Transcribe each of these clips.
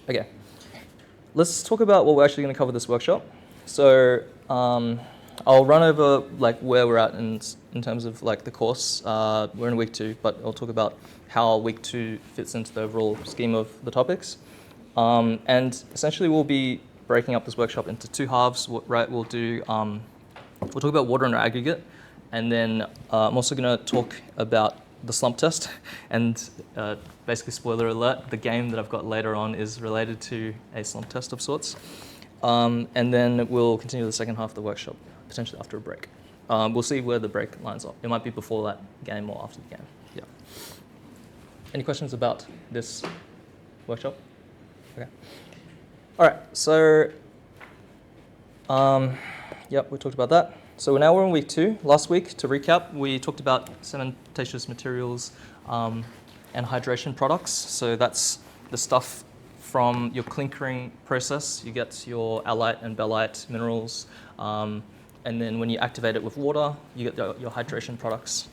Okay, let's talk about what we're actually going to cover this workshop. So I'll run over like where we're at in terms of like the course. We're in week 2, but I'll talk about how week 2 fits into the overall scheme of the topics. And essentially, we'll be breaking up this workshop into 2 halves. Right, we'll talk about water and aggregate, and then I'm also going to talk about the slump test. And basically, spoiler alert: the game that I've got later on is related to a slump test of sorts. And then we'll continue the second half of the workshop, potentially after a break. We'll see where the break lines up. It might be before that game or after the game. Yeah. Any questions about this workshop? Okay. All right. So, yep, we talked about that. So now we're in week 2. Last week, to recap, we talked about cementitious materials and hydration products. So that's the stuff from your clinkering process. You get your alite and belite minerals. And then when you activate it with water, you get your hydration products.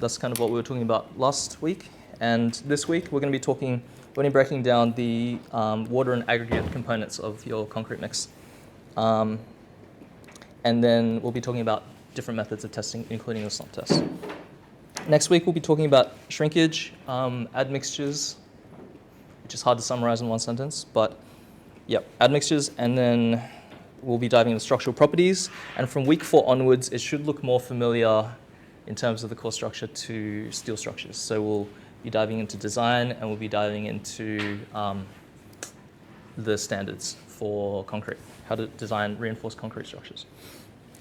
That's kind of what we were talking about last week. And this week, we're going to be breaking down the water and aggregate components of your concrete mix. And then we'll be talking about different methods of testing, including the slump test. Next week, we'll be talking about shrinkage, admixtures, which is hard to summarize in one sentence, but yep, admixtures, and then we'll be diving into structural properties. And from week 4 onwards, it should look more familiar in terms of the core structure to steel structures. So we'll be diving into design, and we'll be diving into the standards for concrete, how to design reinforced concrete structures.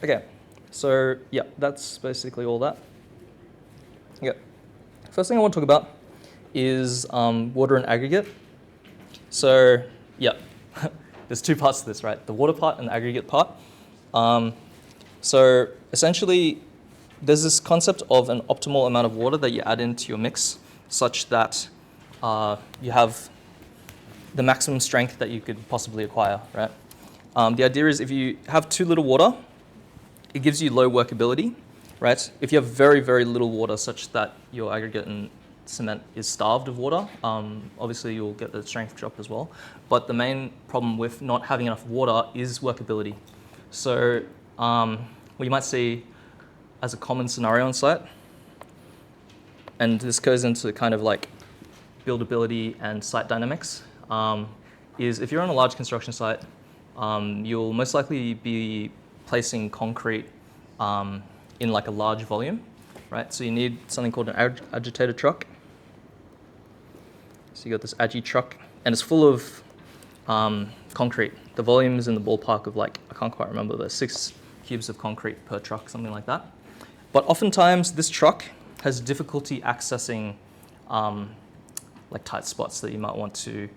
Okay, so yeah, that's basically all that. Okay, first thing I want to talk about is water and aggregate. So yeah, there's 2 parts to this, right? The water part and the aggregate part. So essentially, there's this concept of an optimal amount of water that you add into your mix, such that you have the maximum strength that you could possibly acquire, right? The idea is if you have too little water, it gives you low workability, right? If you have very, very little water, such that your aggregate and cement is starved of water, obviously you'll get the strength drop as well. But the main problem with not having enough water is workability. So what you might see as a common scenario on site, and this goes into kind of like buildability and site dynamics, is if you're on a large construction site, you'll most likely be placing concrete in like a large volume, right? So you need something called an agitator truck. So you got this Agi truck, and it's full of concrete. The volume is in the ballpark of like, I can't quite remember, but 6 cubes of concrete per truck, something like that. But oftentimes this truck has difficulty accessing like tight spots that you might want to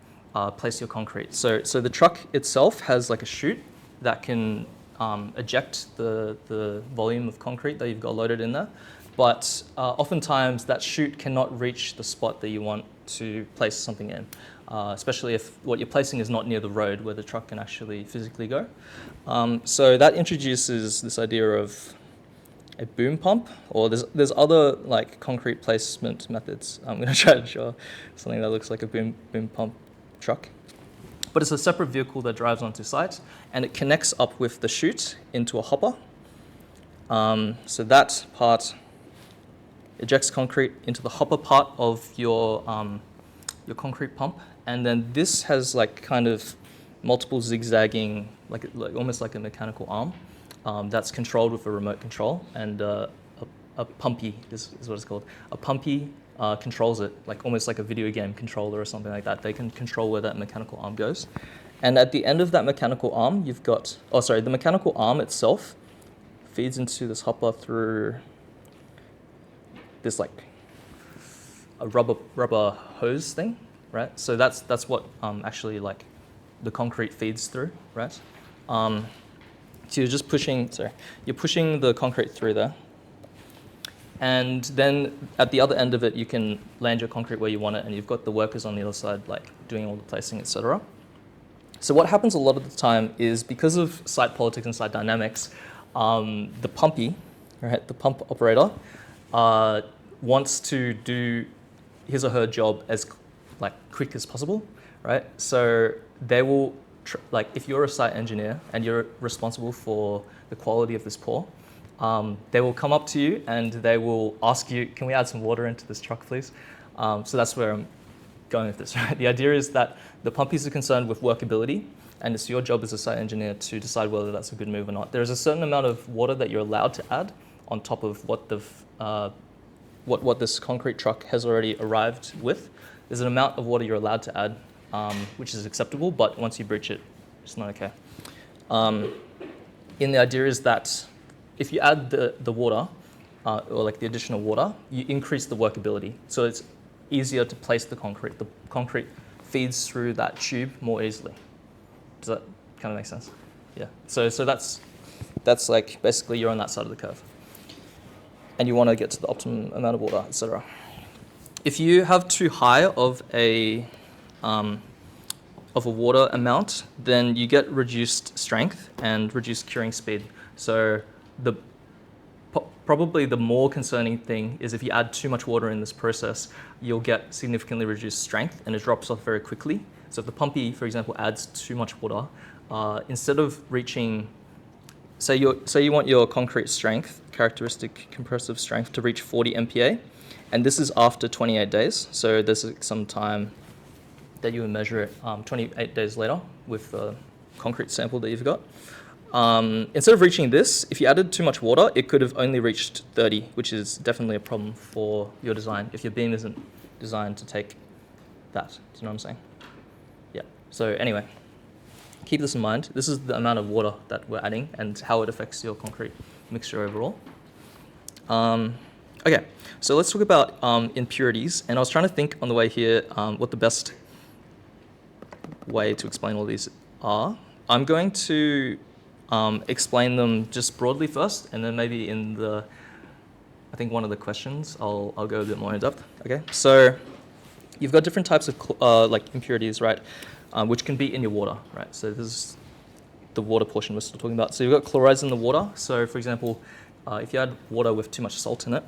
place your concrete. So the truck itself has like a chute that can eject the volume of concrete that you've got loaded in there. But oftentimes that chute cannot reach the spot that you want to place something in, especially if what you're placing is not near the road where the truck can actually physically go. So that introduces this idea of a boom pump, or there's other like concrete placement methods. I'm going to try to show something that looks like a boom pump truck. But it's a separate vehicle that drives onto site, and it connects up with the chute into a hopper. So that part ejects concrete into the hopper part of your concrete pump, and then this has like kind of multiple zigzagging, like almost like a mechanical arm that's controlled with a remote control, and a pumpy is what it's called. A pumpy controls it, like almost like a video game controller or something like that. They can control where that mechanical arm goes. And at the end of that mechanical arm, you've got, the mechanical arm itself feeds into this hopper through this like a rubber hose thing, right? So that's what actually like the concrete feeds through, right? So you're just pushing the concrete through there. And then at the other end of it, you can land your concrete where you want it, and you've got the workers on the other side, like doing all the placing, etc. So what happens a lot of the time is, because of site politics and site dynamics, the pumpy, right, the pump operator, wants to do his or her job as like quick as possible, right? So they will, like if you're a site engineer and you're responsible for the quality of this pour, they will come up to you and they will ask you, can we add some water into this truck, please? So that's where I'm going with this, right? The idea is that the pumpies are concerned with workability, and it's your job as a site engineer to decide whether that's a good move or not. There's a certain amount of water that you're allowed to add on top of what what this concrete truck has already arrived with. There's an amount of water you're allowed to add, which is acceptable, but once you breach it, it's not okay. And the idea is that if you add the water, or like the additional water, you increase the workability. So it's easier to place the concrete. The concrete feeds through that tube more easily. Does that kind of make sense? Yeah. So that's like basically you're on that side of the curve, and you want to get to the optimum amount of water, etc. If you have too high of a water amount, then you get reduced strength and reduced curing speed. So probably the more concerning thing is if you add too much water in this process, you'll get significantly reduced strength and it drops off very quickly. So if the pumpy, for example, adds too much water, instead of reaching, say you want your concrete strength, characteristic compressive strength, to reach 40 MPa, and this is after 28 days. So there's some time that you would measure it 28 days later with the concrete sample that you've got. Instead of reaching this, if you added too much water, it could have only reached 30, which is definitely a problem for your design if your beam isn't designed to take that. Do you know what I'm saying? Yeah. So anyway, keep this in mind. This is the amount of water that we're adding and how it affects your concrete mixture overall. Okay, so let's talk about impurities. And I was trying to think on the way here what the best way to explain all these are. I'm going to explain them just broadly first, and then maybe in I think one of the questions, I'll go a bit more in depth. Okay, so you've got different types of like impurities, right, which can be in your water, right? So this is the water portion we're still talking about. So you've got chlorides in the water. So for example, if you add water with too much salt in it,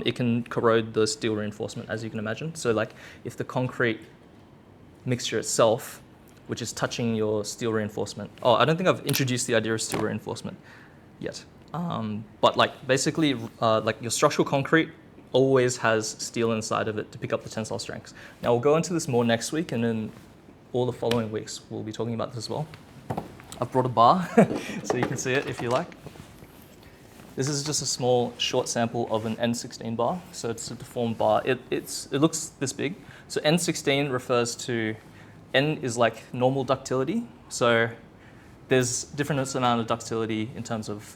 it can corrode the steel reinforcement, as you can imagine. So like if the concrete mixture itself, which is touching your steel reinforcement. Oh, I don't think I've introduced the idea of steel reinforcement yet. But like basically, like your structural concrete always has steel inside of it to pick up the tensile strengths. Now we'll go into this more next week, and then all the following weeks we'll be talking about this as well. I've brought a bar so you can see it if you like. This is just a small short sample of an N16 bar. So it's a deformed bar. It looks this big. So N16 refers to, N is like normal ductility. So there's different amount of ductility in terms of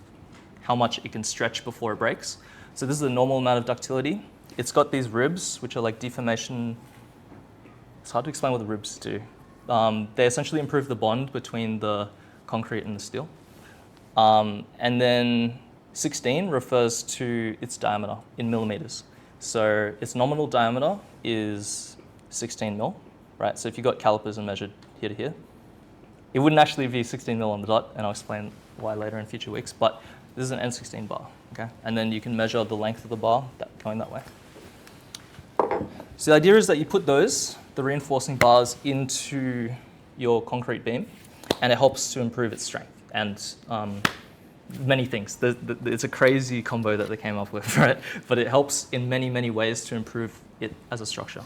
how much it can stretch before it breaks. So this is the normal amount of ductility. It's got these ribs, which are like deformation. It's hard to explain what the ribs do. They essentially improve the bond between the concrete and the steel. And then 16 refers to its diameter in millimeters. So its nominal diameter is 16 mil, right? So if you got calipers and measured here to here, it wouldn't actually be 16 mil on the dot, and I'll explain why later in future weeks, but this is an N16 bar, okay? And then you can measure the length of the bar going that way. So the idea is that you put the reinforcing bars, into your concrete beam, and it helps to improve its strength and many things. It's a crazy combo that they came up with, right? But it helps in many, many ways to improve it as a structure.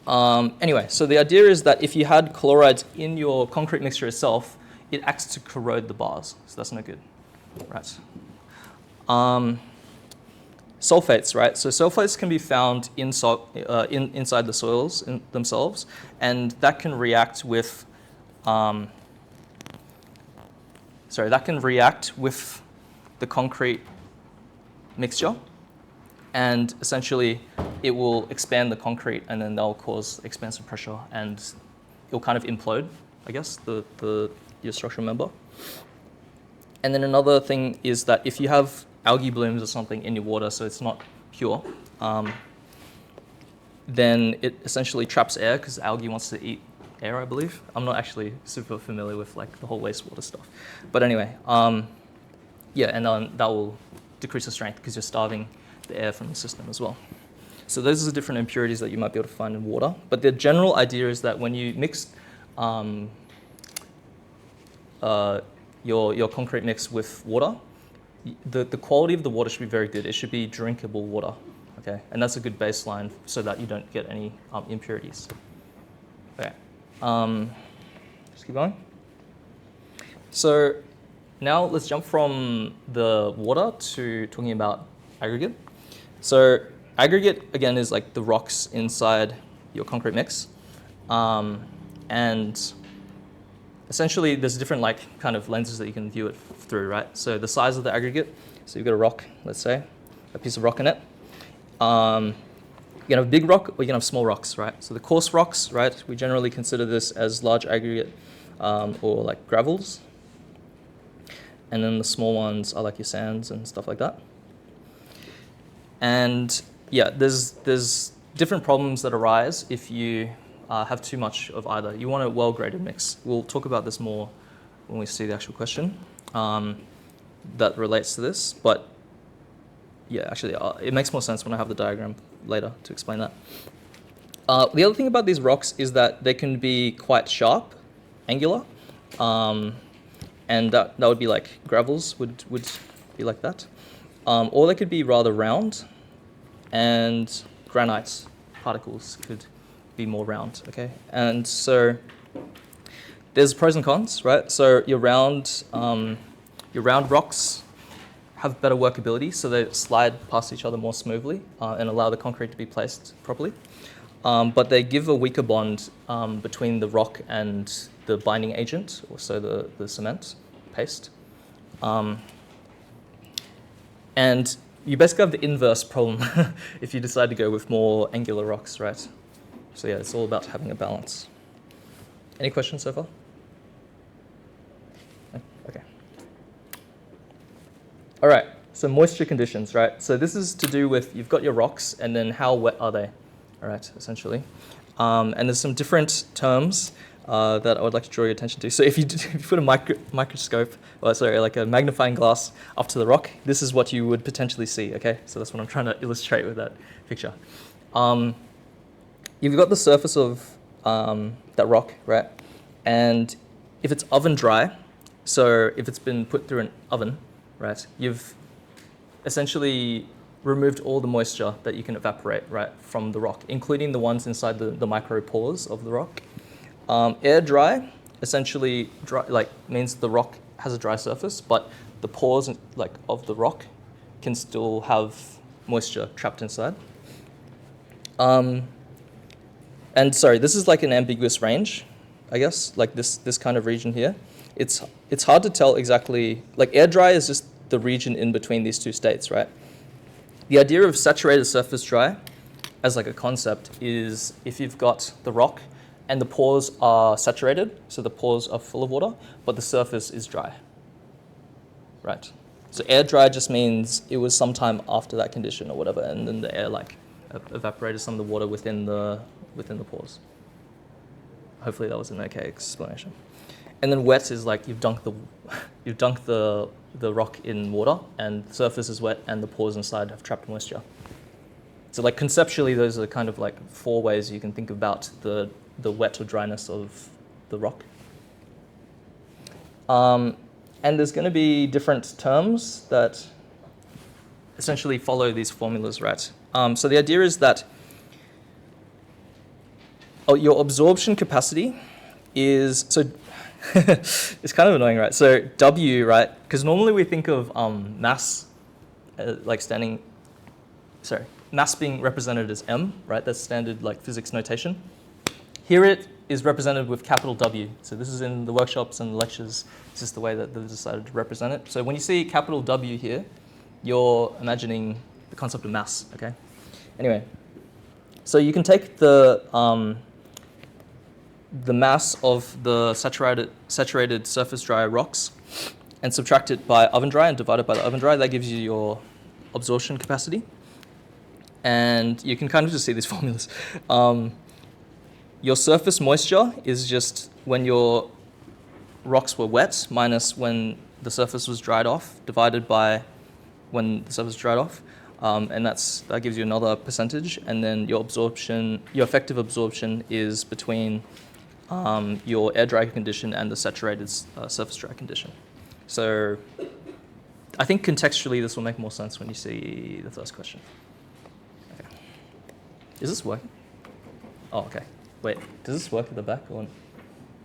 Anyway, so the idea is that if you had chlorides in your concrete mixture itself, it acts to corrode the bars. So that's no good, right? Sulfates, right? So sulfates can be found inside the soils themselves, and that can react with the concrete mixture, and essentially it will expand the concrete, and then that'll cause expansive pressure, and it'll kind of implode, I guess, your structural member. And then another thing is that if you have algae blooms or something in your water, so it's not pure, then it essentially traps air because algae wants to eat air, I believe. I'm not actually super familiar with like the whole wastewater stuff. But anyway, yeah, and then that will decrease the strength because you're starving the air from the system as well. So those are the different impurities that you might be able to find in water. But the general idea is that when you mix your concrete mix with water, the quality of the water should be very good. It should be drinkable water, okay? And that's a good baseline so that you don't get any impurities. Okay, just keep going. So now let's jump from the water to talking about aggregate. So aggregate, again, is like the rocks inside your concrete mix. And essentially, there's different like kind of lenses that you can view it through, right? So the size of the aggregate, so you've got a rock, let's say, a piece of rock in it. You can have a big rock or you can have small rocks, right? So the coarse rocks, right, we generally consider this as large aggregate or like gravels. And then the small ones are like your sands and stuff like that. And yeah, there's different problems that arise if you have too much of either. You want a well-graded mix. We'll talk about this more when we see the actual question that relates to this. But yeah, actually, it makes more sense when I have the diagram later to explain that. The other thing about these rocks is that they can be quite sharp, angular, and that would be like gravels would be like that. Or they could be rather round, and granite particles could be more round, okay? And so there's pros and cons, right? So your round rocks have better workability, so they slide past each other more smoothly and allow the concrete to be placed properly. But they give a weaker bond between the rock and the binding agent, or so the cement paste. And you basically have the inverse problem if you decide to go with more angular rocks, right? So yeah, it's all about having a balance. Any questions so far? Okay. All right, so moisture conditions, right? So this is to do with, you've got your rocks, and then how wet are they, all right, essentially. And there's some different terms that I would like to draw your attention to. So if you put a microscope, or sorry, like a magnifying glass up to the rock, this is what you would potentially see, okay? So that's what I'm trying to illustrate with that picture. You've got the surface of that rock, right? And if it's oven dry, so if it's been put through an oven, right, you've essentially removed all the moisture that you can evaporate, right, from the rock, including the ones inside the micro pores of the rock. Air dry essentially means the rock has a dry surface, but the pores of the rock can still have moisture trapped inside. And sorry, this is like an ambiguous range, I guess, like this kind of region here. It's hard to tell exactly, like air dry is just the region in between these two states, right? The idea of saturated surface dry as like a concept is if you've got the rock and the pores are saturated, so the pores are full of water, but the surface is dry, right? So air dry just means it was sometime after that condition or whatever, and then the air evaporated some of the water within the pores. Hopefully that was an okay explanation. And then wet is like you've dunked the rock in water, and the surface is wet, and the pores inside have trapped moisture. So like conceptually, those are kind of like 4 ways you can think about the wet or dryness of the rock. And there's going to be different terms that essentially follow these formulas, right? So the idea is that your absorption capacity is, so it's kind of annoying, right? So W, right? Because normally we think of mass mass being represented as M, right? That's standard like physics notation. Here it is represented with capital W. So this is in the workshops and lectures. It's just the way that they've decided to represent it. So when you see capital W here, you're imagining the concept of mass, okay? Anyway, so you can take the mass of the saturated surface dry rocks and subtract it by oven dry and divide it by the oven dry. That gives you your absorption capacity. And you can kind of just see these formulas. Your surface moisture is just when your rocks were wet minus when the surface was dried off, divided by when the surface dried off. and that gives you another percentage, and then your effective absorption is between your air dry condition and the saturated surface dry condition. So I think contextually this will make more sense when you see the first question. Okay. Is this working? Oh, okay. Wait, does this work at the back or?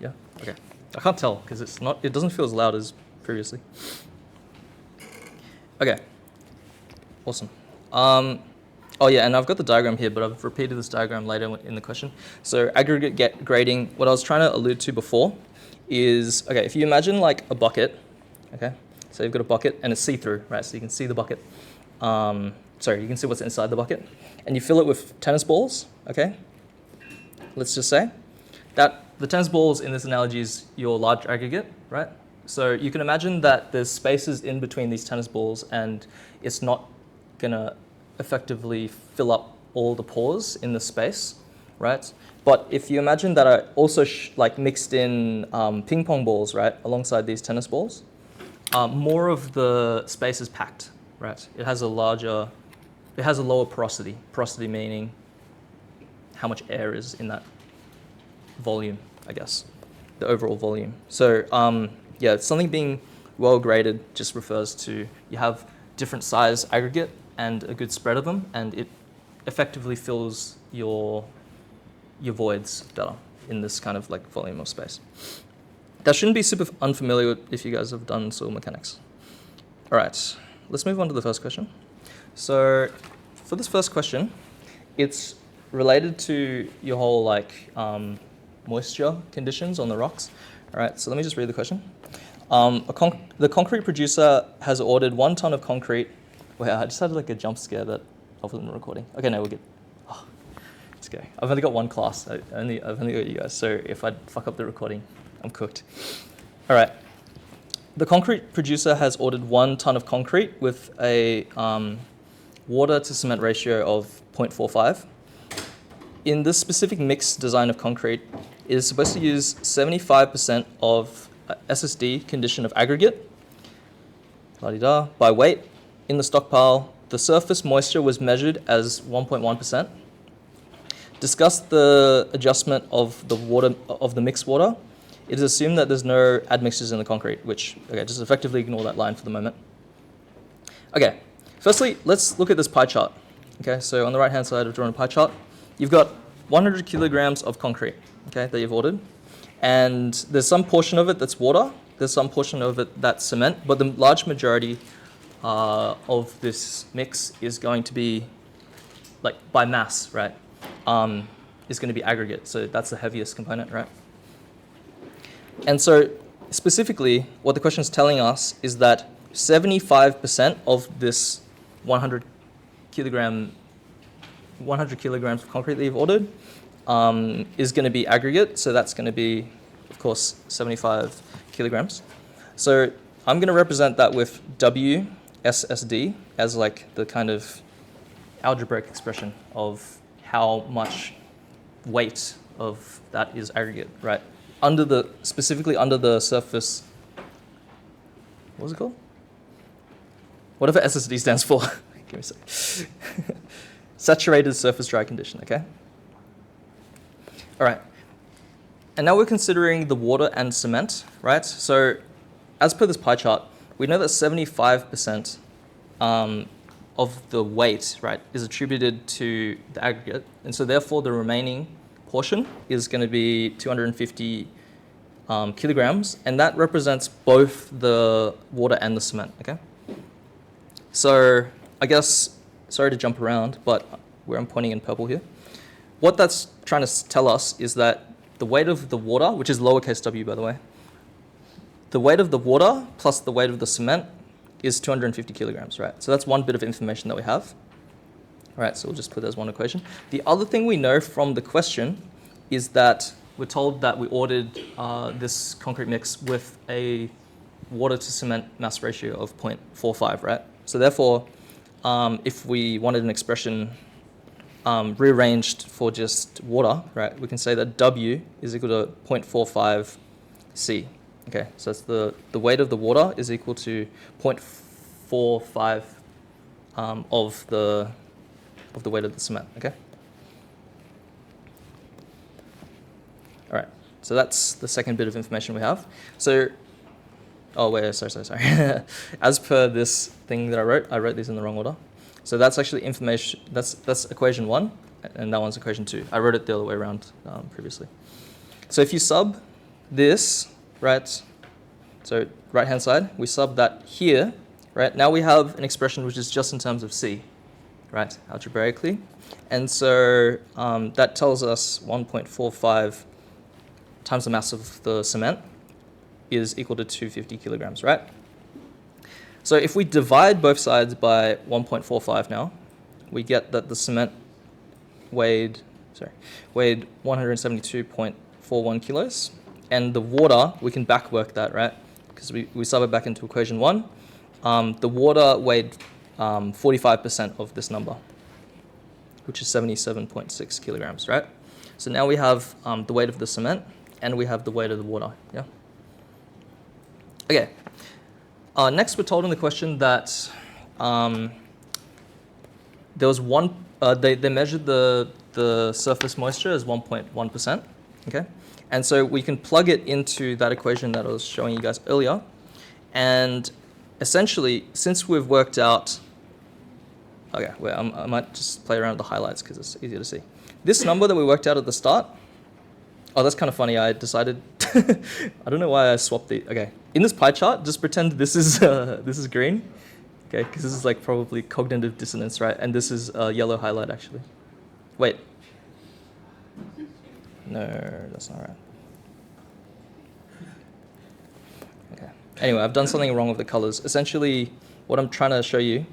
Yeah. Okay. I can't tell because it doesn't feel as loud as previously. Okay. Awesome. Oh yeah, and I've got the diagram here, but I've repeated this diagram later in the question. So aggregate grading, what I was trying to allude to before is, okay, if you imagine like a bucket, okay, so you've got a bucket and it's see-through, right, so you can see the bucket, you can see what's inside the bucket, and you fill it with tennis balls, okay, let's just say that the tennis balls in this analogy is your large aggregate, right? So you can imagine that there's spaces in between these tennis balls and it's not gonna effectively fill up all the pores in the space, right? But if you imagine that I also mixed in ping pong balls, right, alongside these tennis balls, more of the space is packed, right? It has a lower porosity. Porosity meaning how much air is in that volume, I guess, the overall volume. So yeah, something being well graded just refers to you have different size aggregate and a good spread of them, and it effectively fills your voids better in this kind of like volume of space. That shouldn't be super unfamiliar if you guys have done soil mechanics. All right, let's move on to the first question. So for this first question, it's related to your whole like moisture conditions on the rocks. All right, so let me just read the question. The concrete producer has ordered 1 ton of concrete. Wait, I just had like a jump scare that I wasn't recording. Okay, no, we're good. Oh, let's go. I've only got one class. I've only got you guys. So if I fuck up the recording, I'm cooked. All right. The concrete producer has ordered 1 ton of concrete with a water to cement ratio of 0.45. In this specific mix design of concrete, it is supposed to use 75% of SSD condition of aggregate, by weight. In the stockpile, the surface moisture was measured as 1.1%. Discuss the adjustment of the mixed water. It is assumed that there's no admixtures in the concrete, which, okay, just effectively ignore that line for the moment. Okay, firstly, let's look at this pie chart. Okay, so on the right-hand side, I've drawn a pie chart. You've got 100 kilograms of concrete, okay, that you've ordered. And there's some portion of it that's water, there's some portion of it that's cement, but the large majority of this mix is going to be, like by mass, right, is going to be aggregate. So that's the heaviest component, right? And so specifically, what the question is telling us is that 75% of this 100 kilograms of concrete that you've ordered is going to be aggregate. So that's going to be, of course, 75 kilograms. So I'm going to represent that with WSSD as like the kind of algebraic expression of how much weight of that is aggregate, right? Specifically under the surface, what was it called? Whatever SSD stands for. Give me a sec. Saturated surface dry condition, okay? All right. And now we're considering the water and cement, right? So as per this pie chart, we know that 75% of the weight, right, is attributed to the aggregate. And so therefore the remaining portion is going to be 250 kilograms, and that represents both the water and the cement, okay? So I guess, sorry to jump around, but where I'm pointing in purple here, what that's trying to tell us is that the weight of the water, which is lowercase w by the way, the weight of the water plus the weight of the cement is 250 kilograms, right? So that's one bit of information that we have. All right, so we'll just put that as one equation. The other thing we know from the question is that we're told that we ordered this concrete mix with a water to cement mass ratio of 0.45, right? So therefore, if we wanted an expression rearranged for just water, right, we can say that W is equal to 0.45 C. Okay, so that's the weight of the water is equal to 0.45 of the weight of the cement. Okay. All right. So that's the second bit of information we have. So, oh wait, sorry. As per this thing that I wrote these in the wrong order. So that's actually information. That's equation 1, and that one's equation 2. I wrote it the other way around previously. So if you sub this, right? So right-hand side, we sub that here, right? Now we have an expression which is just in terms of C, right? Algebraically. And so that tells us 1.45 times the mass of the cement is equal to 250 kilograms, right? So if we divide both sides by 1.45 now, we get that the cement weighed 172.41 kilos. And the water, we can back work that, right? Because we sub it back into equation 1. The water weighed 45% of this number, which is 77.6 kilograms, right? So now we have the weight of the cement, and we have the weight of the water, yeah? Okay. Next, we're told in the question that there was one, they measured the surface moisture as 1.1%, okay? And so we can plug it into that equation that I was showing you guys earlier. And essentially, since we've worked out, okay, wait, I might just play around with the highlights because it's easier to see. This number that we worked out at the start, oh, that's kind of funny. I decided, I don't know why I swapped the, okay. In this pie chart, just pretend this is green, okay, because this is like probably cognitive dissonance, right? And this is a yellow highlight, actually. Wait. No, that's not right. Okay. Anyway, I've done something wrong with the colors. Essentially, what I'm trying to show you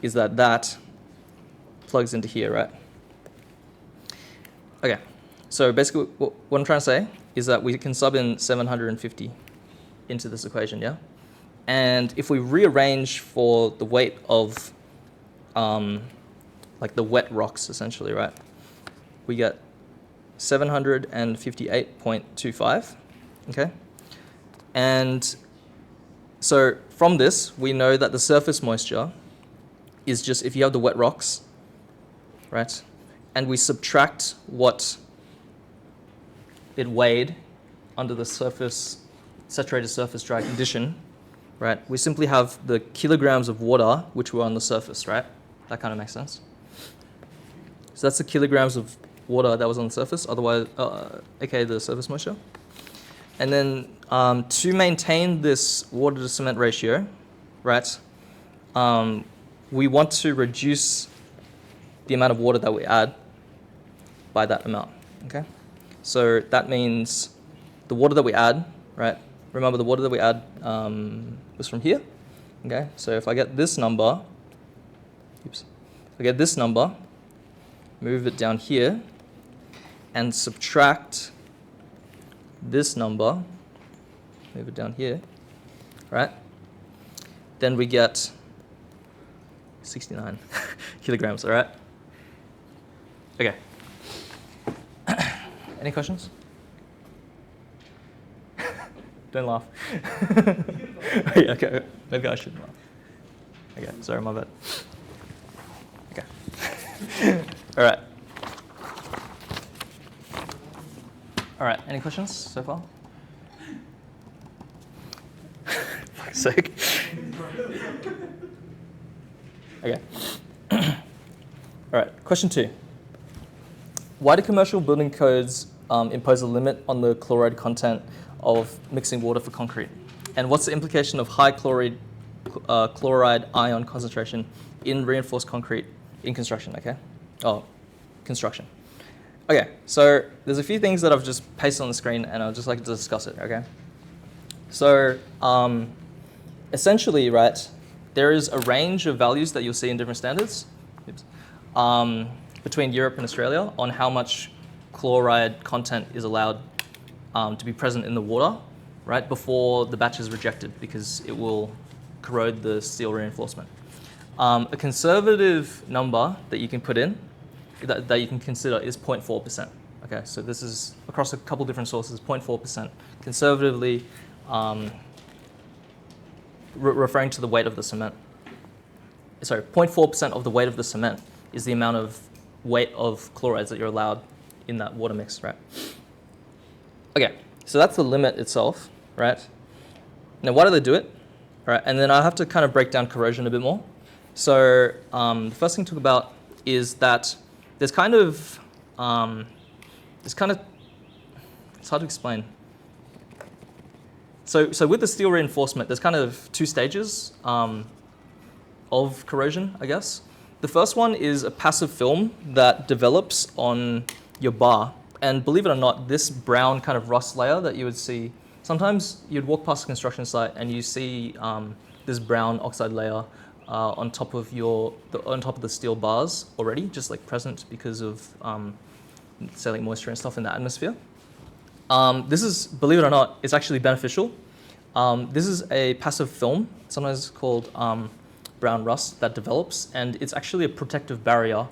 is that plugs into here, right? Okay. So basically, what I'm trying to say is that we can sub in 750 into this equation, yeah? And if we rearrange for the weight of, like the wet rocks, essentially, right? We get 758.25, okay? And so from this, we know that the surface moisture is just if you have the wet rocks, right? And we subtract what it weighed under the saturated surface dry condition, right? We simply have the kilograms of water which were on the surface, right? That kind of makes sense. So that's the kilograms of water that was on the surface, otherwise, aka the surface moisture. And then to maintain this water to cement ratio, right, we want to reduce the amount of water that we add by that amount, okay? So that means the water that we add, right, remember the water that we add was from here, okay? So if I get this number, move it down here, and subtract this number, move it down here, right? Then we get 69 kilograms, all right? Okay. Any questions? Don't laugh. Yeah, okay, maybe I shouldn't laugh. Okay, sorry, my bad. Okay. All right. All right, any questions so far? Fuck's sake. Okay. All right, question 2. Why do commercial building codes impose a limit on the chloride content of mixing water for concrete? And what's the implication of high chloride ion concentration in reinforced concrete in construction, okay? Oh, construction. Okay, so there's a few things that I've just pasted on the screen and I'd just like to discuss it, okay? So essentially, right, there is a range of values that you'll see in different standards between Europe and Australia on how much chloride content is allowed to be present in the water, right, before the batch is rejected because it will corrode the steel reinforcement. A conservative number that you can put in, that you can consider is 0.4%. Okay, so this is across a couple different sources, 0.4%. Conservatively referring to the weight of the cement. sorry, 0.4% of the weight of the cement is the amount of weight of chlorides that you're allowed in that water mix, right? Okay, so that's the limit itself, right? Now, why do they do it? All right, and then I have to kind of break down corrosion a bit more. So the first thing to talk about is that there's kind of, it's hard to explain. So with the steel reinforcement, there's kind of two stages of corrosion, I guess. The first one is a passive film that develops on your bar. And believe it or not, this brown kind of rust layer that you would see, sometimes you'd walk past a construction site and you see this brown oxide layer on top of the steel bars already, just like present because of say like moisture and stuff in the atmosphere. This is, believe it or not, it's actually beneficial. This is a passive film, sometimes called brown rust, that develops, and it's actually a protective barrier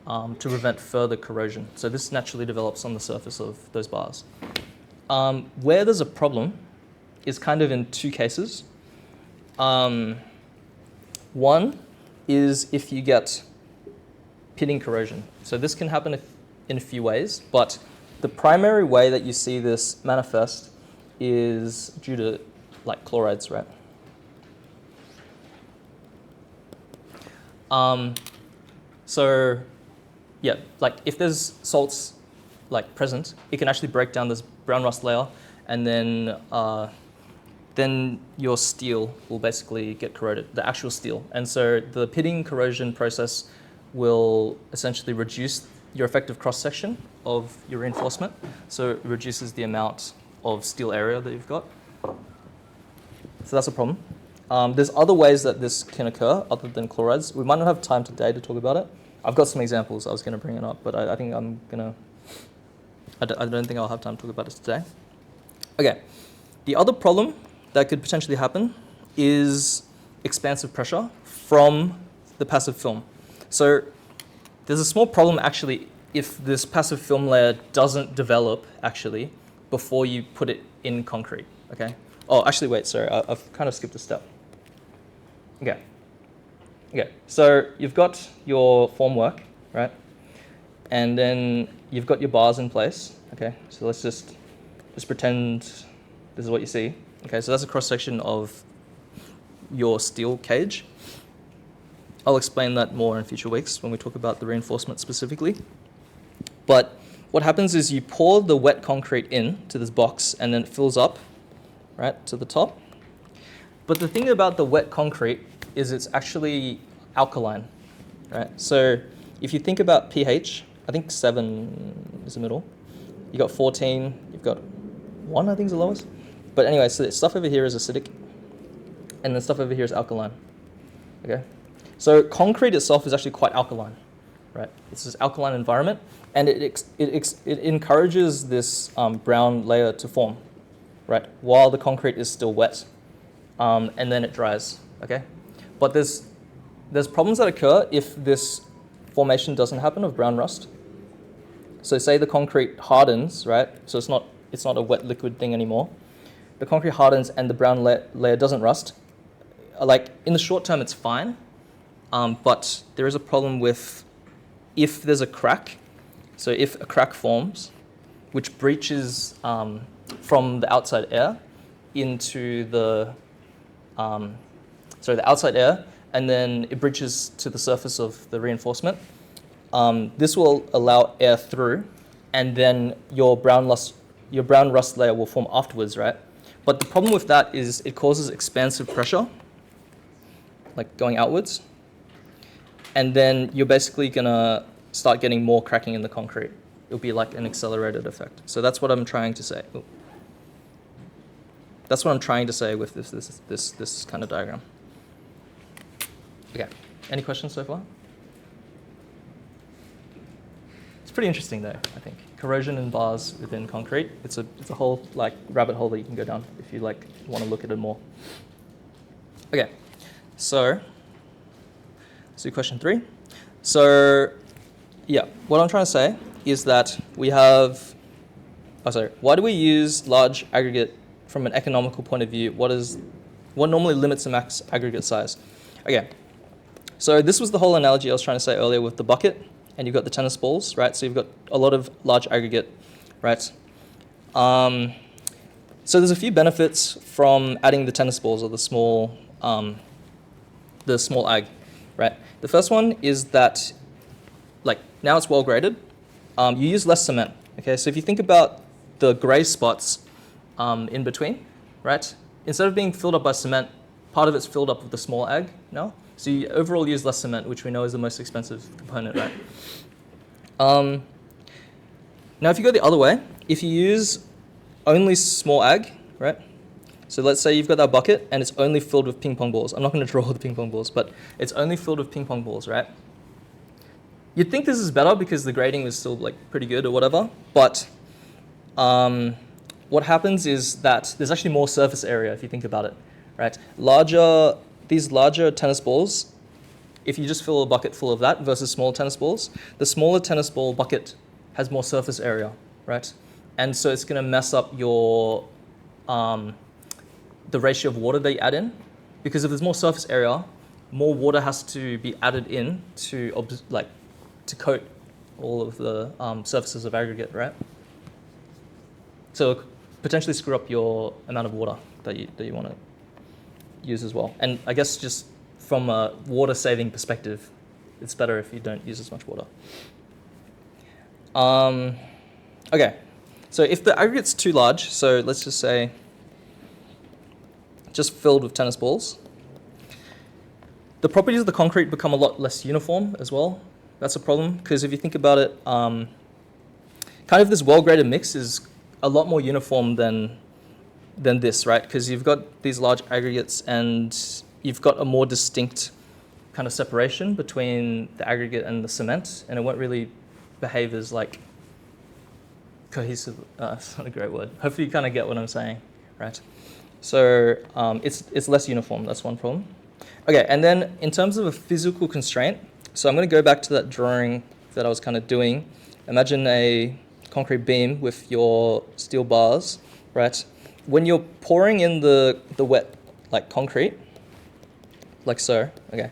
to prevent further corrosion. So this naturally develops on the surface of those bars. Where there's a problem is kind of in two cases. One is if you get pitting corrosion. So this can happen in a few ways, but the primary way that you see this manifest is due to like chlorides, right? So yeah, like if there's salts like present, it can actually break down this brown rust layer, and then your steel will basically get corroded, the actual steel. And so the pitting corrosion process will essentially reduce your effective cross-section of your reinforcement. So it reduces the amount of steel area that you've got. So that's a problem. There's other ways that this can occur other than chlorides. We might not have time today to talk about it. I've got some examples. I was going to bring it up, but I think I don't think I'll have time to talk about it today. Okay. The other problem that could potentially happen is expansive pressure from the passive film. So there's a small problem actually if this passive film layer doesn't develop actually before you put it in concrete, okay? Oh, actually, wait, sorry, I've kind of skipped a step. Okay, so you've got your formwork, right? And then you've got your bars in place, okay? So let's just pretend this is what you see. Okay, so that's a cross-section of your steel cage. I'll explain that more in future weeks when we talk about the reinforcement specifically. But what happens is you pour the wet concrete into this box and then it fills up, right, to the top. But the thing about the wet concrete is it's actually alkaline, right? So if you think about pH, I think 7 is the middle. You got 14, you've got 1, I think is the lowest. But anyway, so stuff over here is acidic, and then stuff over here is alkaline, okay? So concrete itself is actually quite alkaline, right? It's this alkaline environment, and it encourages this brown layer to form, right? While the concrete is still wet, and then it dries, okay? But there's problems that occur if this formation doesn't happen of brown rust. So say the concrete hardens, right? So it's not a wet liquid thing anymore. The concrete hardens and the brown layer doesn't rust. Like in the short term, it's fine, but there is a problem with if there's a crack. So if a crack forms, which breaches from the outside air into the outside air, and then it breaches to the surface of the reinforcement. This will allow air through, and then your brown rust layer will form afterwards, right? But the problem with that is it causes expansive pressure, like going outwards, and then you're basically gonna start getting more cracking in the concrete. It'll be like an accelerated effect. So that's what I'm trying to say. Ooh. That's what I'm trying to say with this kind of diagram. Okay, any questions so far? It's pretty interesting though, I think. Corrosion in bars within concrete. It's a whole like rabbit hole that you can go down if you like want to look at it more. Okay, so question 3. So yeah, what I'm trying to say is that we have, why do we use large aggregate from an economical point of view? What normally limits the max aggregate size? Okay, So this was the whole analogy I was trying to say earlier with the bucket, and you've got the tennis balls, right? So you've got a lot of large aggregate, right? So there's a few benefits from adding the tennis balls or the small ag, right? The first one is that, like, now it's well graded. You use less cement, okay? So if you think about the gray spots in between, right? Instead of being filled up by cement, part of it's filled up with the small ag now. So you overall use less cement, which we know is the most expensive component, right? Now if you go the other way, if you use only small ag, right? So let's say you've got that bucket and it's only filled with ping pong balls. I'm not going to draw the ping pong balls, but it's only filled with ping pong balls, right? You'd think this is better because the grading was still like pretty good or whatever, but what happens is that there's actually more surface area if you think about it, right? These larger tennis balls, if you just fill a bucket full of that versus smaller tennis balls, the smaller tennis ball bucket has more surface area, right? And so it's going to mess up your the ratio of water they add in, because if there's more surface area, more water has to be added in to coat all of the surfaces of aggregate, right? So potentially screw up your amount of water that you want to use as well. And I guess just from a water saving perspective, it's better if you don't use as much water. Okay, so if the aggregate's too large, so let's just say just filled with tennis balls, the properties of the concrete become a lot less uniform as well. That's a problem, because if you think about it, kind of this well-graded mix is a lot more uniform than this, right? Because you've got these large aggregates and you've got a more distinct kind of separation between the aggregate and the cement, and it won't really behave as like cohesive. It's not a great word. Hopefully you kind of get what I'm saying, right? So it's less uniform. That's one problem. Okay, and then in terms of a physical constraint, so I'm going to go back to that drawing that I was kind of doing. Imagine a concrete beam with your steel bars, right? When you're pouring in the wet, like concrete, like so, okay.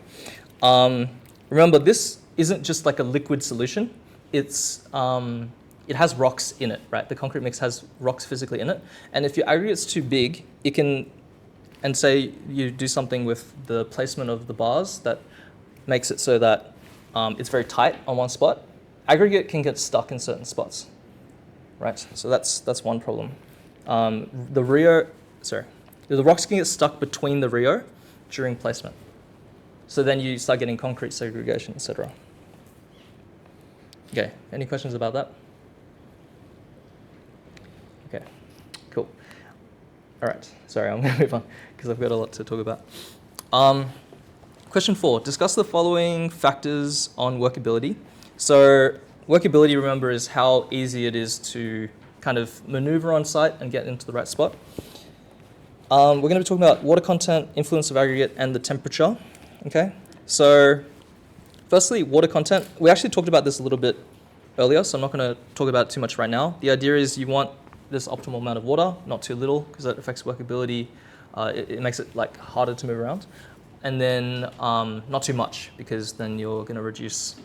Remember, this isn't just like a liquid solution. It has rocks in it, right? The concrete mix has rocks physically in it. And if your aggregate's too big, it can, and say you do something with the placement of the bars that makes it so that it's very tight on one spot, aggregate can get stuck in certain spots, right? So that's one problem. The rocks can get stuck between the Rio during placement. So then you start getting concrete segregation, etc. Okay, any questions about that? Okay, cool. All right, sorry, I'm going to move on because I've got a lot to talk about. Question 4, discuss the following factors on workability. So workability, remember, is how easy it is to kind of maneuver on site and get into the right spot. We're going to be talking about water content, influence of aggregate, and the temperature. Okay, so firstly, water content. We actually talked about this a little bit earlier, so I'm not going to talk about it too much right now. The idea is you want this optimal amount of water, not too little, because that affects workability. It makes it like harder to move around. And then not too much, because then you're going to reduce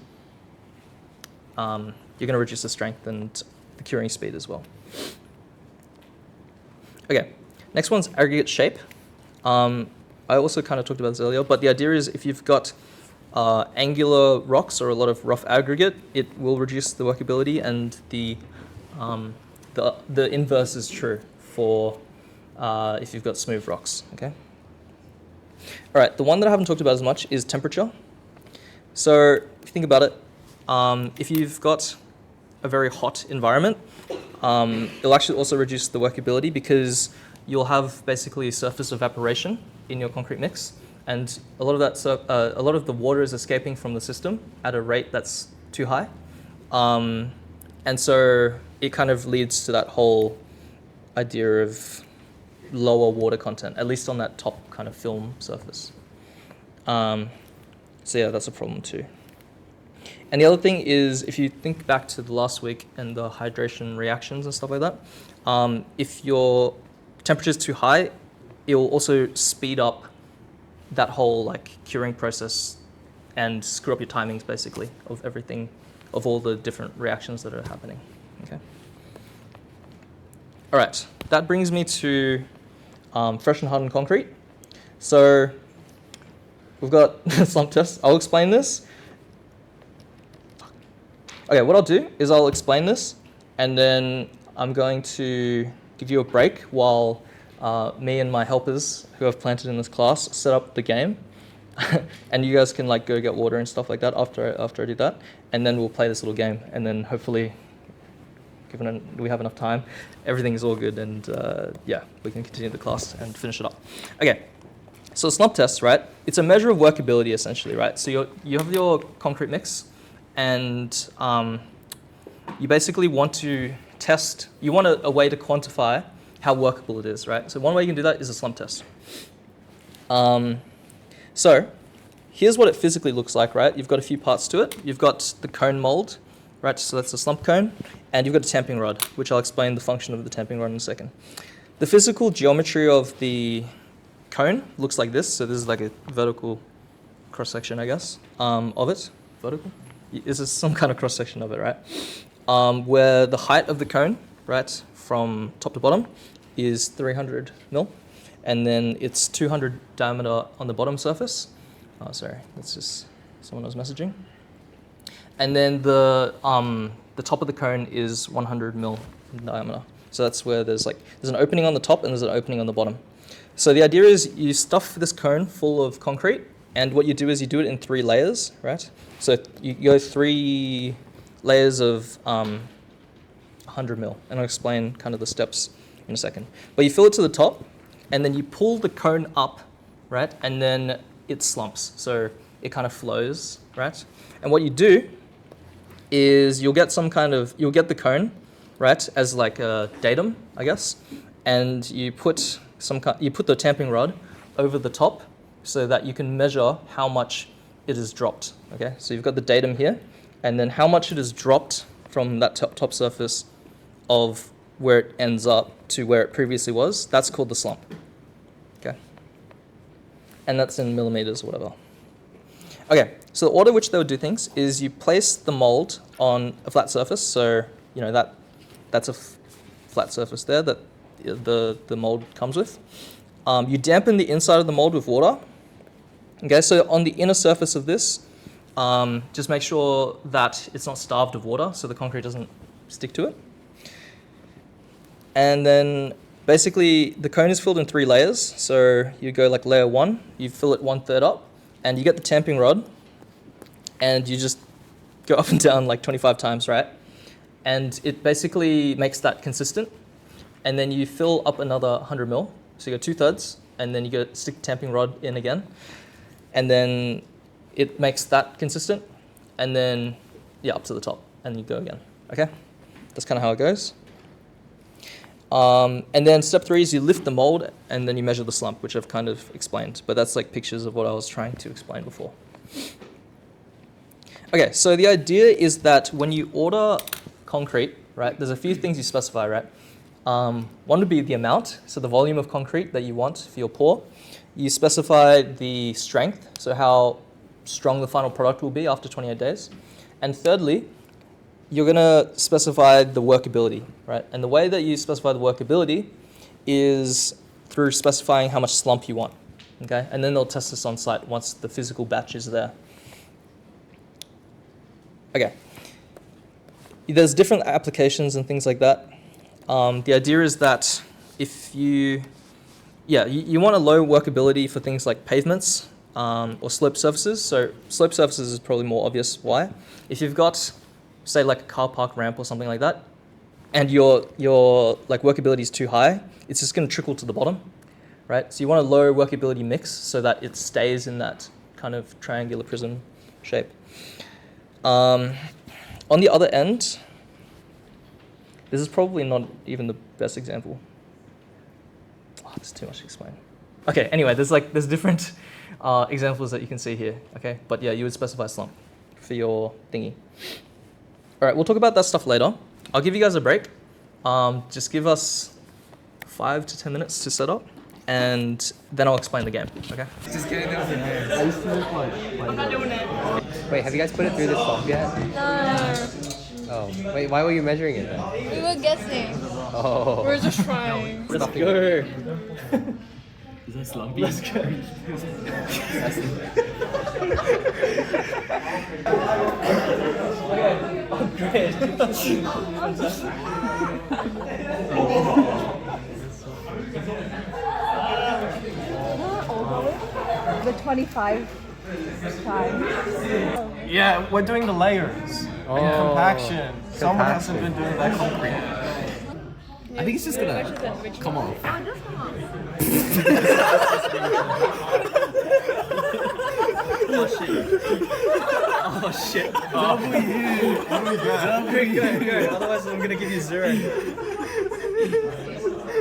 the strength and the curing speed as well. Okay, next one's aggregate shape. I also kind of talked about this earlier, but the idea is if you've got angular rocks or a lot of rough aggregate, it will reduce the workability, and the inverse is true for if you've got smooth rocks. Okay. All right, the one that I haven't talked about as much is temperature. So if you think about it, if you've got a very hot environment, it'll actually also reduce the workability, because you'll have basically surface evaporation in your concrete mix, and a lot of the water is escaping from the system at a rate that's too high, and so it kind of leads to that whole idea of lower water content, at least on that top kind of film surface. So yeah, that's a problem too. And the other thing is, if you think back to the last week and the hydration reactions and stuff like that, if your temperature is too high, it will also speed up that whole like curing process and screw up your timings, basically, of everything, of all the different reactions that are happening. Okay. All right, that brings me to fresh and hardened concrete. So we've got slump test. I'll explain this. Okay, what I'll do is I'll explain this, and then I'm going to give you a break while me and my helpers who I've planted in this class set up the game. And you guys can like go get water and stuff like that after I do that. And then we'll play this little game, and then hopefully, given we have enough time, everything is all good, and yeah, we can continue the class and finish it up. Okay, so slump test, right? It's a measure of workability essentially, right? So you have your concrete mix, and you basically want to test, you want a way to quantify how workable it is, right? So one way you can do that is a slump test. So here's what it physically looks like, right? You've got a few parts to it. You've got the cone mold, right? So that's a slump cone. And you've got a tamping rod, which I'll explain the function of the tamping rod in a second. The physical geometry of the cone looks like this. So this is like a vertical cross-section, I guess, of it. Vertical? This is some kind of cross-section of it, right? Where the height of the cone, right, from top to bottom is 300 mil. And then it's 200 diameter on the bottom surface. Oh, sorry, that's just someone was messaging. And then the top of the cone is 100 mil in diameter. So that's where there's an opening on the top and there's an opening on the bottom. So the idea is you stuff this cone full of concrete, and what you do is you do it in 3 layers, right? So you go 3 layers of 100 mil, and I'll explain kind of the steps in a second. But you fill it to the top, and then you pull the cone up, right? And then it slumps, so it kind of flows, right? And what you do is you'll get the cone, right, as like a datum, I guess, and you put the tamping rod over the top so that you can measure how much it has dropped. Okay, so you've got the datum here, and then how much it has dropped from that top surface of where it ends up to where it previously was. That's called the slump. Okay, and that's in millimeters or whatever. Okay, so the order which they would do things is you place the mold on a flat surface. So you know that's a flat surface there that the mold comes with. You dampen the inside of the mold with water. Okay, so on the inner surface of this, just make sure that it's not starved of water, so the concrete doesn't stick to it. And then basically the cone is filled in 3 layers. So you go like layer 1, you fill it 1/3 up, and you get the tamping rod, and you just go up and down like 25 times, right? And it basically makes that consistent. And then you fill up another 100 mil. So you go 2/3, and then you go stick the tamping rod in again. And then it makes that consistent. And then, yeah, up to the top, and you go again, okay? That's kind of how it goes. And then step 3 is you lift the mold, and then you measure the slump, which I've kind of explained. But that's like pictures of what I was trying to explain before. Okay, so the idea is that when you order concrete, right, there's a few things you specify, right? One would be the amount, so the volume of concrete that you want for your pour. You specify the strength, so how strong the final product will be after 28 days. And thirdly, you're going to specify the workability, right? And the way that you specify the workability is through specifying how much slump you want, okay? And then they'll test this on site once the physical batch is there. Okay. There's different applications and things like that. The idea is that if you want a low workability for things like pavements or slope surfaces. So slope surfaces is probably more obvious why. If you've got, say, like a car park ramp or something like that, and your like workability is too high, it's just going to trickle to the bottom, right? So you want a low workability mix so that it stays in that kind of triangular prism shape. On the other end, this is probably not even the best example. Oh, there's too much to explain. Okay, anyway, there's different examples that you can see here, okay? But yeah, you would specify slump for your thingy. All right, we'll talk about that stuff later. I'll give you guys a break. Just give us 5 to 10 minutes to set up, and then I'll explain the game. Okay. Just getting them in there. I used to look like. I'm not doing it. Wait, have you guys put it through this slump yet? No. Oh, wait, why were you measuring it then? We were guessing. Oh. We're just trying. Let's go. Is that slumpy? Let's go. Okay. Oh, great. The 25 times. Yeah, we're doing the layers and compaction. Someone hasn't been doing that concrete. I think it's just gonna come off. Oh shit. Go. Otherwise I'm gonna give you 0.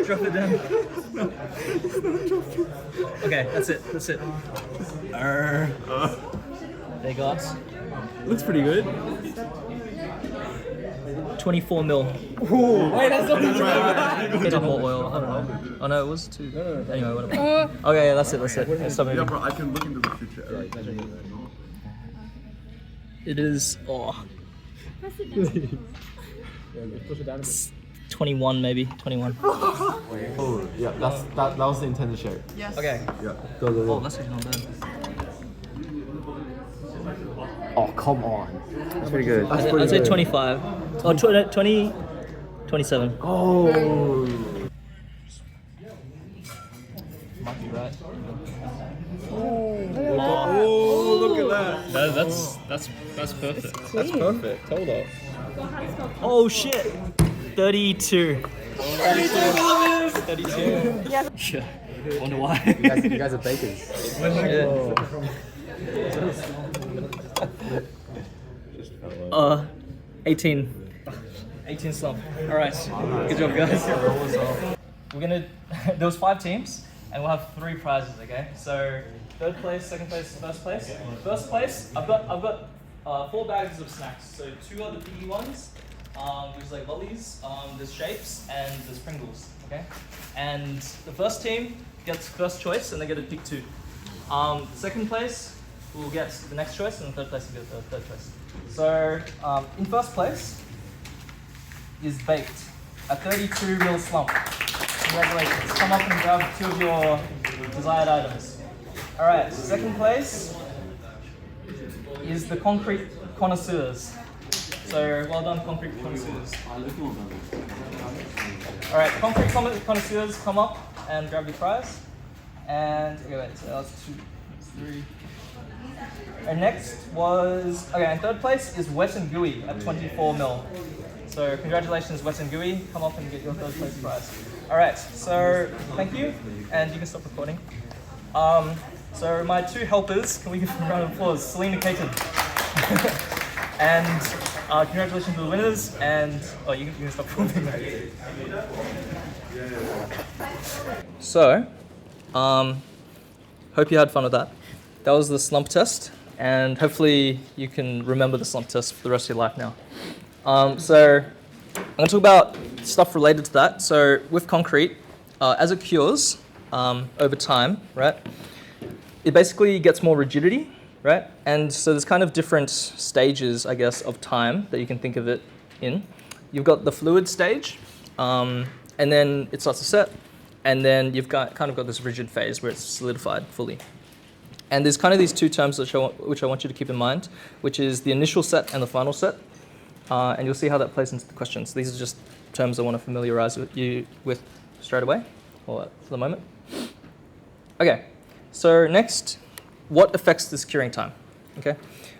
Drop it down. Okay, that's it. They got Looks pretty good. 24 mil. Wait, that's not Needed more oil. I don't know. Oh no, it was 2. Anyway, whatever. Okay, yeah, that's it. Stop moving. Bro, I can look into the future. It is 21 maybe. 21. Oh, yeah, that was the intended shape. Okay. Yeah. Oh, that's actually not bad. Oh, come on. That's pretty good. I'd say 25. Oh, 20, 27. Oh. Might be right. Oh, look at that. That's perfect. That's perfect. Hold up. Oh shit! 32. 32. Yeah. Wonder why. You guys are bakers. Yeah. 18. 18 slump. Alright. Good job, guys. We're gonna. There was 5 teams, and we'll have 3 prizes. Okay. So 3rd place, 2nd place, 1st place. First place, I've got 4 bags of snacks. So 2 are the piggy ones. There's like lollies. There's shapes, and there's Pringles. Okay. And the first team gets first choice, and they get to pick 2. 2nd place will get the next choice, and the 3rd place will get the 3rd choice. So in 1st place is baked a 32 mil slump. Congratulations! Come up and grab 2 of your desired items. All right. 2nd place is the concrete connoisseurs. So well done, concrete connoisseurs. All right, concrete connoisseurs, come up and grab your prize. And okay, wait, so that's 2, that's 3. And next was and 3rd place is wet and gooey at 24 mil. So congratulations, wet and gooey. Come up and get your 3rd place prize. All right, so thank you, and you can stop recording. So my 2 helpers, can we give them a round of applause? Selena Caton. And congratulations to the winners, and you can stop recording now. So, hope you had fun with that. That was the slump test, and hopefully you can remember the slump test for the rest of your life now. So, I'm going to talk about stuff related to that. So, with concrete, as it cures over time, right, it basically gets more rigidity, right? And so there's kind of different stages, I guess, of time that you can think of it in. You've got the fluid stage, and then it starts to set, and then you've got this rigid phase where it's solidified fully. And there's kind of these 2 terms which I want you to keep in mind, which is the initial set and the final set. And you'll see how that plays into the questions. These are just terms I want to familiarize you with straight away, or for the moment. Okay, so next, what affects this curing time? Okay,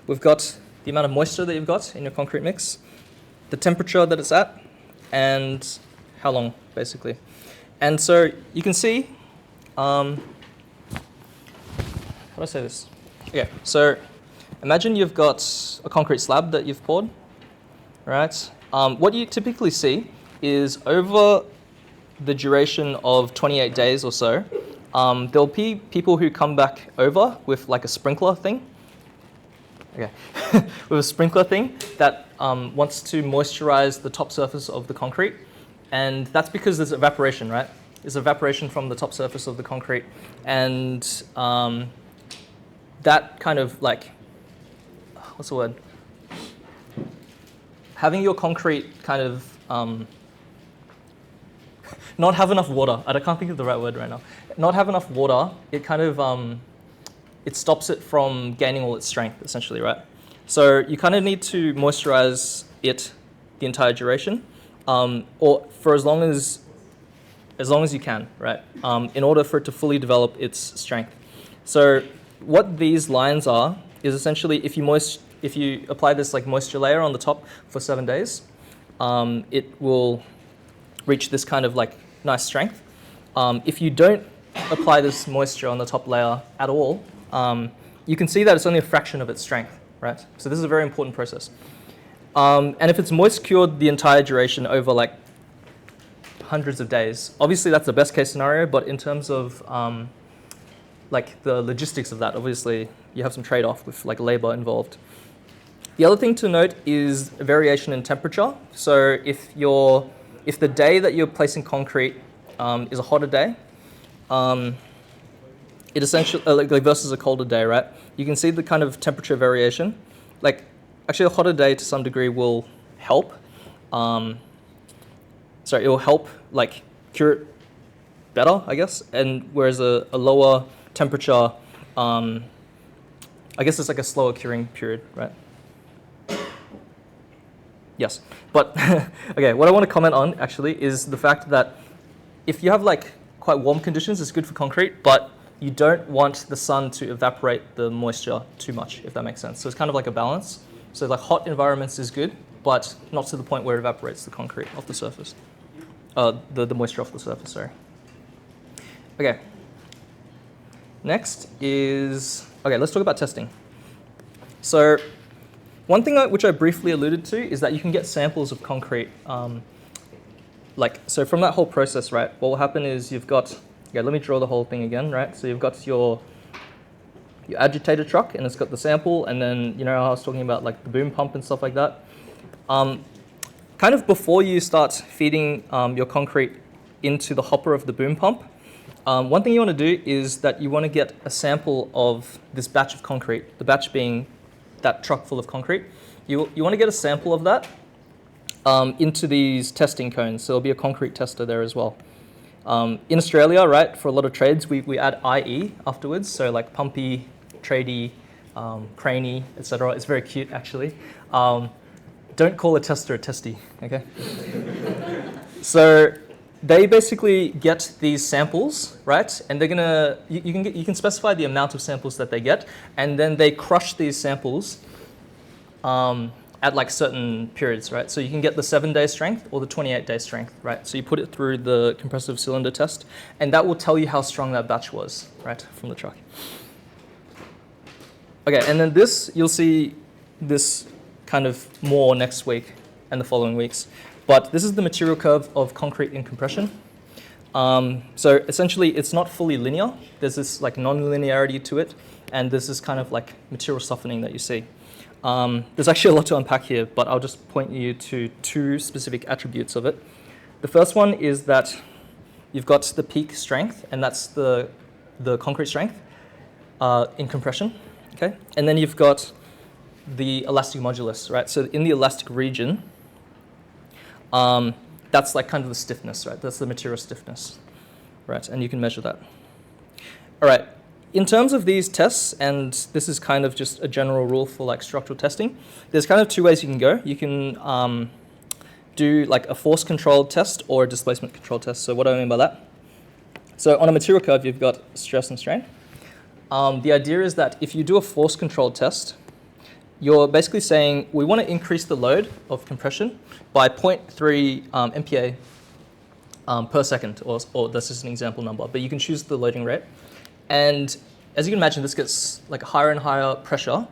we've got the amount of moisture that you've got in your concrete mix, the temperature that it's at, and how long, basically. And so you can see, how do I say this? Okay, so imagine you've got a concrete slab that you've poured, right? What you typically see is over the duration of 28 days or so, there'll be people who come back over with like a sprinkler thing. Okay, with a sprinkler thing that wants to moisturize the top surface of the concrete. And that's because there's evaporation, right? is evaporation from the top surface of the concrete, and that kind of like, what's the word? Having your concrete kind of not have enough water. I can't think of the right word right now. Not have enough water, it kind of, it stops it from gaining all its strength, essentially, right? So you kind of need to moisturize it the entire duration, or for as long as you can, right? In order for it to fully develop its strength. So what these lines are is essentially if you apply this like moisture layer on the top for 7 days, it will reach this kind of like nice strength. If you don't apply this moisture on the top layer at all, you can see that it's only a fraction of its strength, right? So this is a very important process. And if it's moist cured the entire duration over like hundreds of days, obviously that's the best case scenario, but in terms of like the logistics of that, obviously you have some trade-off with like labor involved. The other thing to note is variation in temperature. So if the day that you're placing concrete is a hotter day, it essentially like versus a colder day, right? You can see the kind of temperature variation. Like actually a hotter day to some degree will help. It will help like cure it better, I guess. And whereas a lower temperature, I guess it's like a slower curing period, right? Yes, but okay, what I want to comment on actually is the fact that if you have like quite warm conditions, it's good for concrete, but you don't want the sun to evaporate the moisture too much, if that makes sense. So it's kind of like a balance. So like hot environments is good, but not to the point where it evaporates the concrete off the surface. The moisture off the surface, sorry. Okay. Next is, okay, let's talk about testing. So one thing which I briefly alluded to is that you can get samples of concrete. So from that whole process, right, what will happen is you've got, let me draw the whole thing again, right? So you've got your agitator truck and it's got the sample, and then, you know, I was talking about like the boom pump and stuff like that. Kind of before you start feeding your concrete into the hopper of the boom pump, one thing you want to do is that you want to get a sample of this batch of concrete, the batch being that truck full of concrete. You want to get a sample of that into these testing cones. So there'll be a concrete tester there as well. In Australia, right, for a lot of trades, we add IE afterwards. So like pumpy, tradey, craney, etc. It's very cute, actually. Don't call a tester a testy, okay? So they basically get these samples, right? And they're gonna, you can specify the amount of samples that they get, and then they crush these samples at like certain periods, right? So you can get the 7-day strength or the 28-day strength, right? So you put it through the compressive cylinder test, and that will tell you how strong that batch was, right, from the truck. Okay, and then this, you'll see this kind of more next week and the following weeks. But this is the material curve of concrete in compression. So essentially, it's not fully linear. There's this like non-linearity to it, and there's this kind of like material softening that you see. There's actually a lot to unpack here, but I'll just point you to 2 specific attributes of it. The first one is that you've got the peak strength, and that's the concrete strength in compression, okay? And then you've got the elastic modulus, right? So in the elastic region, that's like kind of the stiffness, right? That's the material stiffness, right? And you can measure that. All right. In terms of these tests, and this is kind of just a general rule for like structural testing, there's kind of 2 ways you can go. You can do like a force controlled test or a displacement controlled test. So what do I mean by that? So on a material curve, you've got stress and strain. The idea is that if you do a force controlled test, you're basically saying we want to increase the load of compression by 0.3 MPa per second, or that's just an example number, but you can choose the loading rate. And as you can imagine, this gets like higher and higher pressure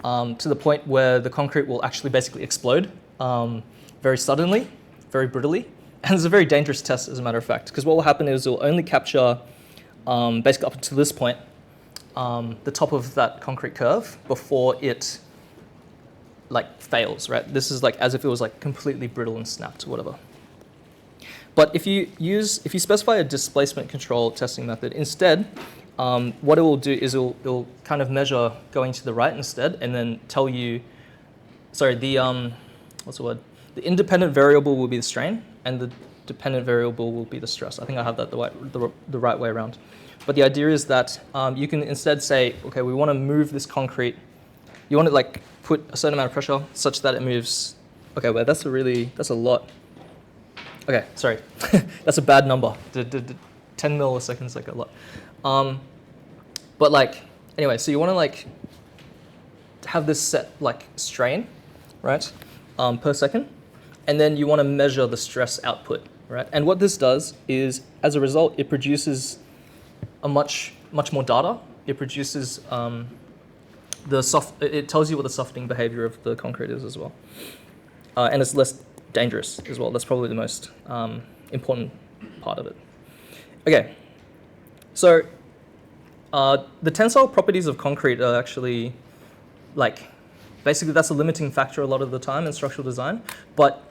to the point where the concrete will actually basically explode very suddenly, very brutally. And it's a very dangerous test, as a matter of fact, because what will happen is it will only capture, basically up until this point, the top of that concrete curve before it like fails, right? This is like as if it was like completely brittle and snapped or whatever. But if you specify a displacement control testing method instead, what it will do is it'll kind of measure going to the right instead, and then tell you, sorry, what's the word? The independent variable will be the strain, and the dependent variable will be the stress. I think I have that the right way around. But the idea is that you can instead say, okay, we want to move this concrete. You want to like put a certain amount of pressure such that it moves. Okay, well that's a lot. Okay, sorry, that's a bad number. 10 milliseconds, like a lot. But like, anyway, so you want to like have this set like strain, right, per second, and then you want to measure the stress output, right? And what this does is, as a result, it produces a much more data. It produces it tells you what the softening behavior of the concrete is as well, and it's less dangerous as well. That's probably the most important part of it. Okay, so the tensile properties of concrete are actually like, basically that's a limiting factor a lot of the time in structural design, but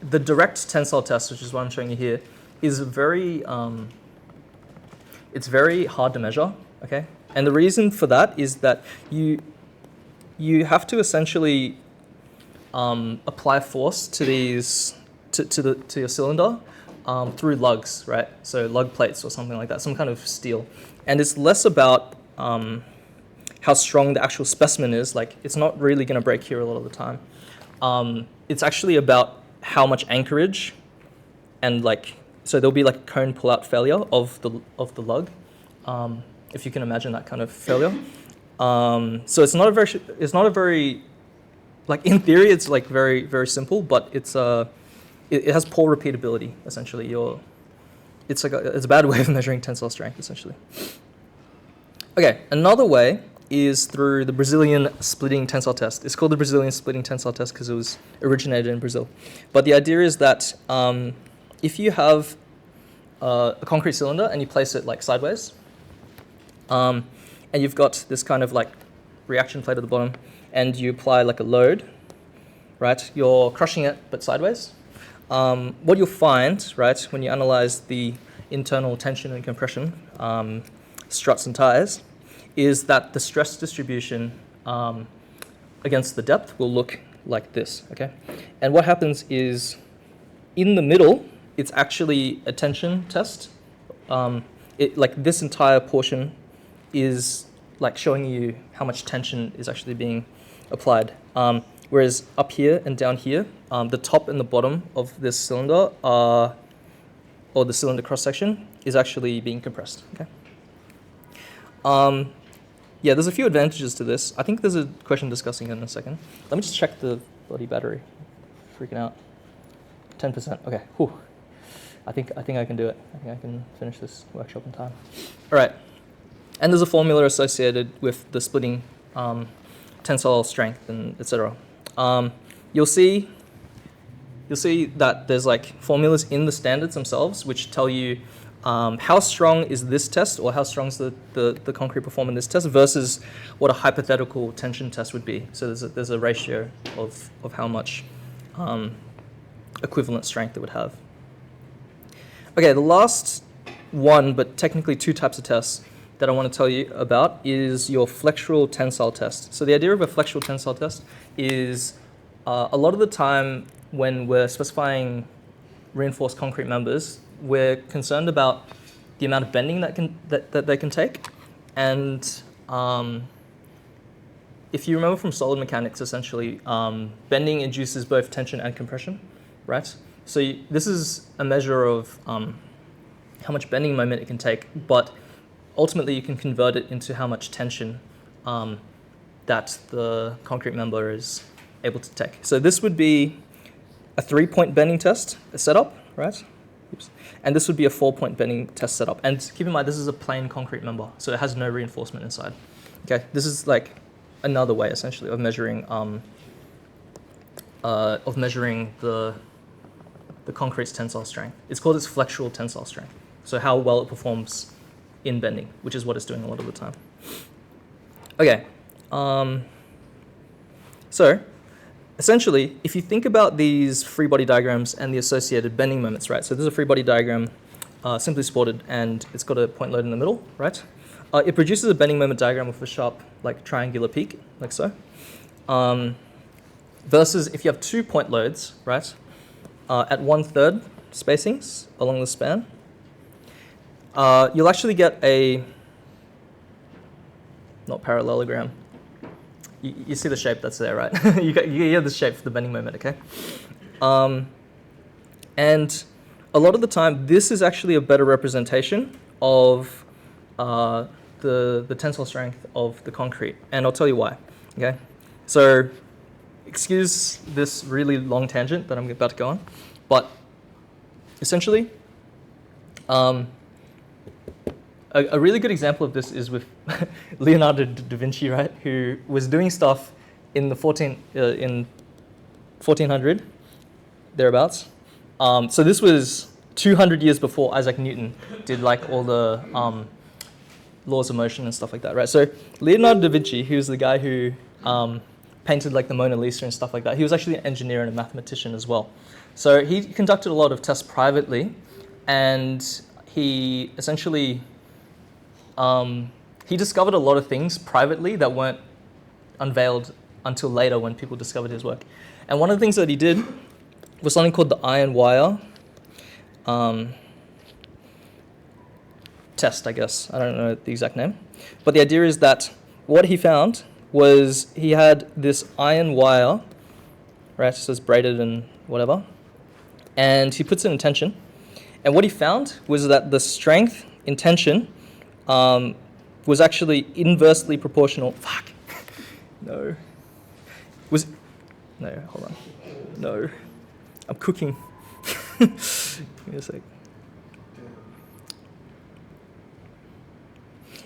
the direct tensile test, which is what I'm showing you here, is it's very hard to measure, okay? And the reason for that is that you have to essentially apply force to these to your cylinder through lugs, right? So lug plates or something like that, some kind of steel. And it's less about how strong the actual specimen is. Like, it's not really going to break here a lot of the time. It's actually about how much anchorage, and like, so there'll be like a cone pull-out failure of the lug, if you can imagine that kind of failure. So it's not a very like, in theory, it's like very, very simple, but it has poor repeatability, essentially. It's a bad way of measuring tensile strength, essentially. Okay, another way is through the Brazilian splitting tensile test. It's called the Brazilian splitting tensile test because it was originated in Brazil. But the idea is that if you have a concrete cylinder and you place it like sideways, and you've got this kind of like reaction plate at the bottom, and you apply like a load, right? You're crushing it, but sideways. What you'll find, right, when you analyze the internal tension and compression, struts and ties, is that the stress distribution against the depth will look like this, okay? And what happens is, in the middle, it's actually a tension test. Like, this entire portion is like showing you how much tension is actually being applied. Whereas up here and down here, the top and the bottom of this cylinder or the cylinder cross-section is actually being compressed, okay? Yeah, there's a few advantages to this. I think there's a question discussing it in a second. Let me just check the bloody battery. Freaking out. 10%, okay, whew. I think I can do it. I think I can finish this workshop in time. All right, and there's a formula associated with the splitting tensile strength and etc. You'll see that there's like formulas in the standards themselves which tell you how strong is this test, or how strong is the concrete perform in this test versus what a hypothetical tension test would be. So there's a ratio of how much equivalent strength it would have. Okay, the last one, but technically two types of tests that I want to tell you about is your flexural tensile test. So the idea of a flexural tensile test is a lot of the time when we're specifying reinforced concrete members, we're concerned about the amount of bending that they can take. And if you remember from solid mechanics, essentially, bending induces both tension and compression, right? So this is a measure of how much bending moment it can take, but ultimately you can convert it into how much tension that the concrete member is able to take. So this would be a 3-point bending test setup, right? Oops. And this would be a 4-point bending test setup. And keep in mind, this is a plain concrete member, so it has no reinforcement inside. Okay, this is like another way, essentially, of measuring the concrete's tensile strength. It's called its flexural tensile strength. So how well it performs in bending, which is what it's doing a lot of the time. Okay, so essentially, if you think about these free body diagrams and the associated bending moments, right? So this is a free body diagram, simply supported, and it's got a point load in the middle, right? It produces a bending moment diagram with a sharp, like triangular peak, like so. Versus if you have 2 point loads, right, at 1/3 spacings along the span, you'll actually get a, not parallelogram. You see the shape that's there, right? you get the shape for the bending moment, okay? And a lot of the time, this is actually a better representation of the tensile strength of the concrete, and I'll tell you why, okay? So, excuse this really long tangent that I'm about to go on, but essentially, a really good example of this is with Leonardo da Vinci, right, who was doing stuff in the 1400, thereabouts. So this was 200 years before Isaac Newton did like all the laws of motion and stuff like that, right? So Leonardo da Vinci, who's the guy who painted like the Mona Lisa and stuff like that, he was actually an engineer and a mathematician as well. So he conducted a lot of tests privately, and he essentially he discovered a lot of things privately that weren't unveiled until later when people discovered his work. And one of the things that he did was something called the iron wire test, I guess. I don't know the exact name. But the idea is that what he found was he had this iron wire, right, so it's braided and whatever, and he puts it in tension. And what he found was that the strength in tension was actually inversely proportional. Fuck. No. No, hold on. No. I'm cooking. Give me a sec.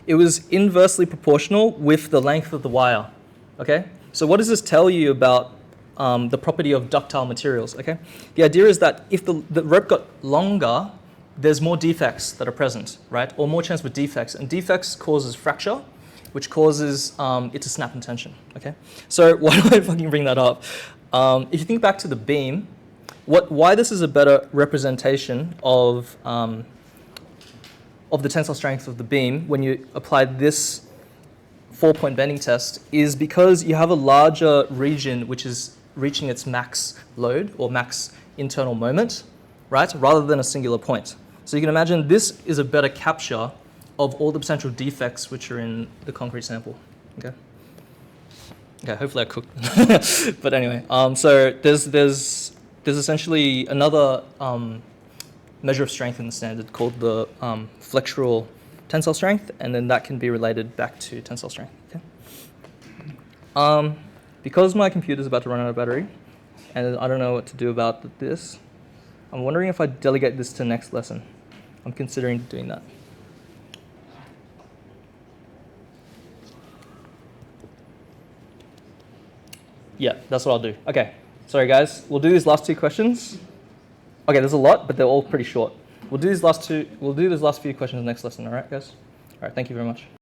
It was inversely proportional with the length of the wire. Okay? So what does this tell you about the property of ductile materials? Okay? The idea is that if the rope got longer, there's more defects that are present, right? Or more chance for defects. And defects causes fracture, which causes it to snap in tension, okay? So why do I fucking bring that up? If you think back to the beam, why this is a better representation of the tensile strength of the beam when you apply this 4-point bending test is because you have a larger region which is reaching its max load or max internal moment, right? Rather than a singular point. So you can imagine this is a better capture of all the potential defects which are in the concrete sample, okay? Okay, hopefully I cooked. But anyway, so there's essentially another measure of strength in the standard called the Flexural tensile strength, and then that can be related back to tensile strength, okay? Because my computer's about to run out of battery, and I don't know what to do about this, I'm wondering if I delegate this to the next lesson. I'm considering doing that. Yeah, that's what I'll do. Okay, sorry guys. We'll do these last 2 questions. Okay, there's a lot, but they're all pretty short. We'll do these last few questions next lesson, all right, guys? All right, thank you very much.